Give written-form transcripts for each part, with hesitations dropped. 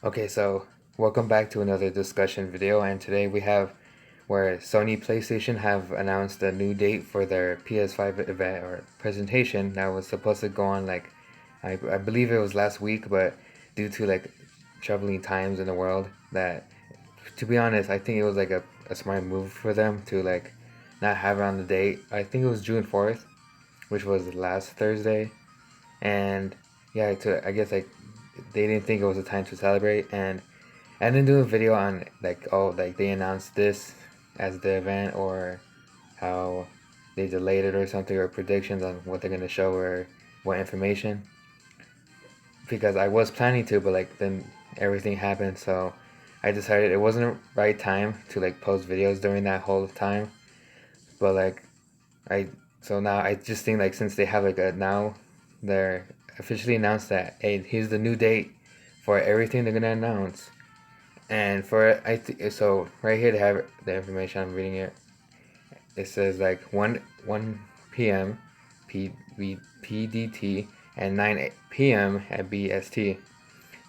Okay, so welcome back to another discussion video, and today we have where Sony Playstation have announced a new date for their PS5 event or presentation that was supposed to go on I believe it was last week, but due to troubling times in the world, that to be honest, I think it was a smart move for them to not have it on the date. I think it was June 4th, which was last Thursday, and yeah, to I guess they didn't think it was a time to celebrate, and I didn't do a video on they announced this as the event or how they delayed it or something, or predictions on what they're gonna show or what information, because I was planning to, but then everything happened, so I decided it wasn't the right time to post videos during that whole time. But I so now I just think since they have a now they're officially announced that, hey, here's the new date for everything they're gonna announce. And for so right here they have the information. I'm reading it. It says 1 p.m. PDT and 9 p.m. at BST.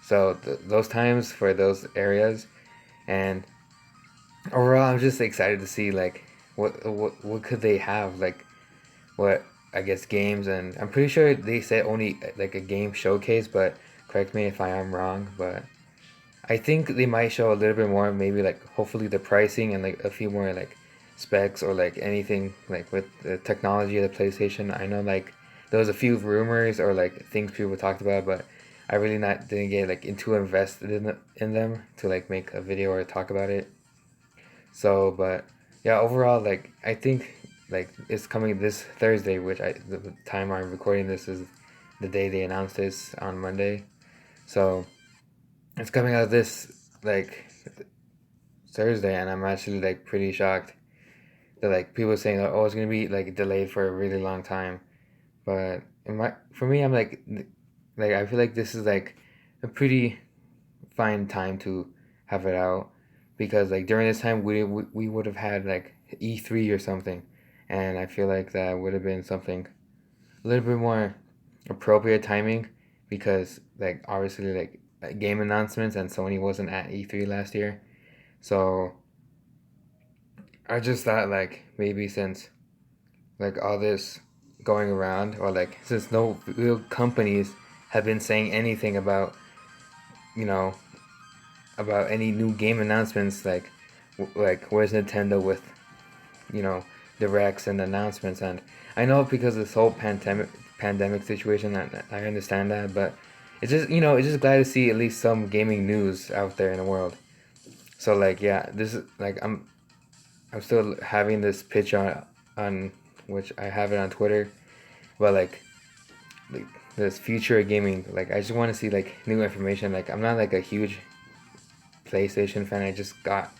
So those times for those areas, and overall I'm just excited to see what could they have, what I guess games. And I'm pretty sure they said only a game showcase, but correct me if I am wrong. But I think they might show a little bit more, maybe hopefully the pricing and a few more specs or anything with the technology of the PlayStation. I know there was a few rumors or things people talked about, but I really not didn't get into invested in them to make a video or talk about it. So, but yeah, overall I think it's coming this Thursday, which the time I'm recording this is the day they announced this on Monday. So it's coming out this Thursday, and I'm actually pretty shocked that people saying that, oh, it's gonna be delayed for a really long time. But for me, I'm I feel like this is a pretty fine time to have it out, because during this time we would have had E3 or something, and I feel like that would have been something a little bit more appropriate timing, because obviously game announcements, and Sony wasn't at E3 last year. So I just thought maybe since all this going around, or since no real companies have been saying anything about, you know, about any new game announcements, where's Nintendo with, you know, directs and announcements. And I know because of this whole pandemic situation, I understand that, but it's just glad to see at least some gaming news out there in the world. So yeah, this is I'm still having this pitch on which I have it on Twitter, but like this future of gaming. I just want to see new information. I'm not a huge PlayStation fan. I just got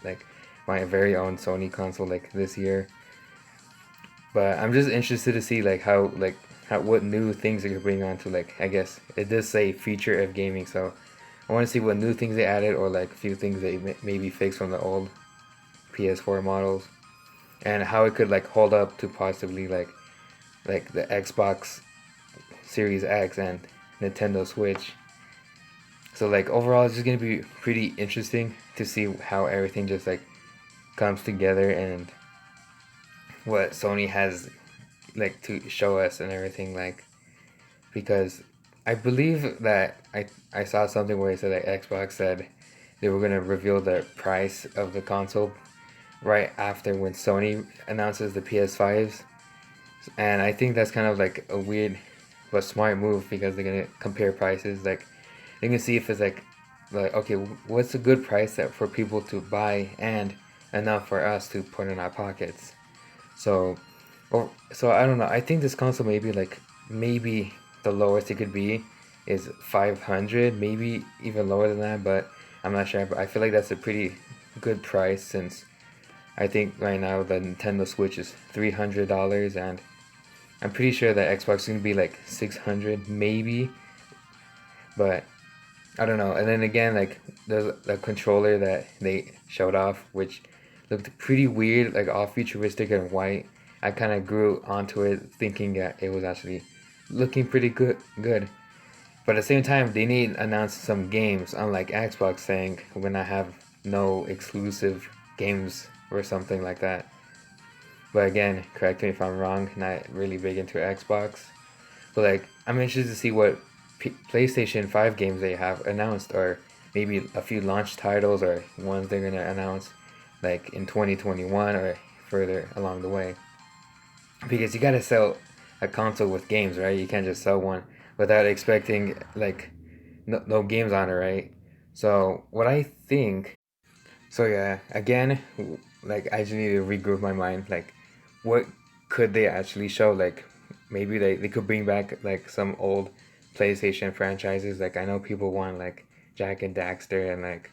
my very own Sony console this year, but I'm just interested to see how what new things they could bring on to I guess it does say future of gaming, so I want to see what new things they added, or a few things they maybe fixed from the old PS4 models, and how it could hold up to possibly the Xbox Series X and Nintendo Switch. So overall, it's just gonna be pretty interesting to see how everything just comes together, and what Sony has to show us and everything, because I believe that I saw something where it said Xbox said they were gonna reveal the price of the console right after when Sony announces the PS5s. And I think that's kind of a weird but smart move, because they're gonna compare prices. They can see if it's okay, what's a good price that for people to buy and enough for us to put in our pockets. So, so I don't know. I think this console maybe the lowest it could be is 500, maybe even lower than that, but I'm not sure. But I feel like that's a pretty good price, since I think right now the Nintendo Switch is $300, and I'm pretty sure that Xbox is gonna be 600 maybe, but I don't know. And then again, there's the controller that they showed off, which looked pretty weird, all futuristic and white. I kind of grew onto it thinking that it was actually looking pretty good. But at the same time, they need to announce some games, unlike Xbox saying we're gonna have no exclusive games or something like that. But again, correct me if I'm wrong, not really big into Xbox. But like, I'm interested to see what PlayStation 5 games they have announced, or maybe a few launch titles or ones they're gonna announce like in 2021 or further along the way. Because you gotta sell a console with games, right? You can't just sell one without expecting like no games on it, right? So what I think, so yeah, again, like I just need to regroup my mind. Like, what could they actually show? Like, maybe they could bring back like some old PlayStation franchises. Like I know people want like Jack and Daxter and like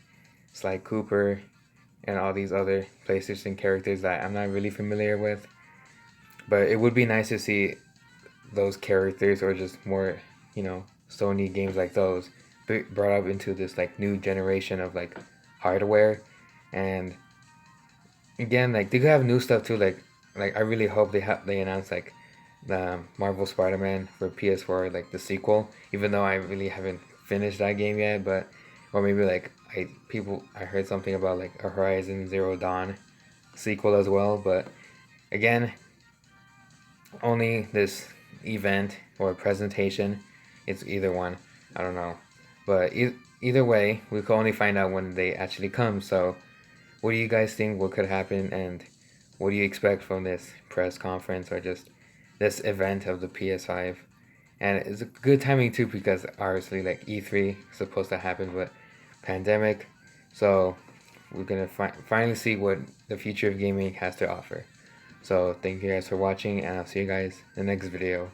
Sly Cooper and all these other PlayStation characters that I'm not really familiar with. But it would be nice to see those characters or just more, Sony games like those brought up into this like new generation of like hardware. And again, like they could have new stuff too. Like I really hope they announce like the Marvel Spider-Man for PS4, like the sequel. Even though I really haven't finished that game yet, but or maybe like I heard something about like a Horizon Zero Dawn sequel as well. But again, only this event or presentation. It's either one. I don't know. But either way, we can only find out when they actually come. So, what do you guys think? What could happen? And what do you expect from this press conference or just this event of the PS5? And it's a good timing too because obviously, like E3 is supposed to happen, but pandemic. So, we're gonna finally see what the future of gaming has to offer. So thank you guys for watching, and I'll see you guys in the next video.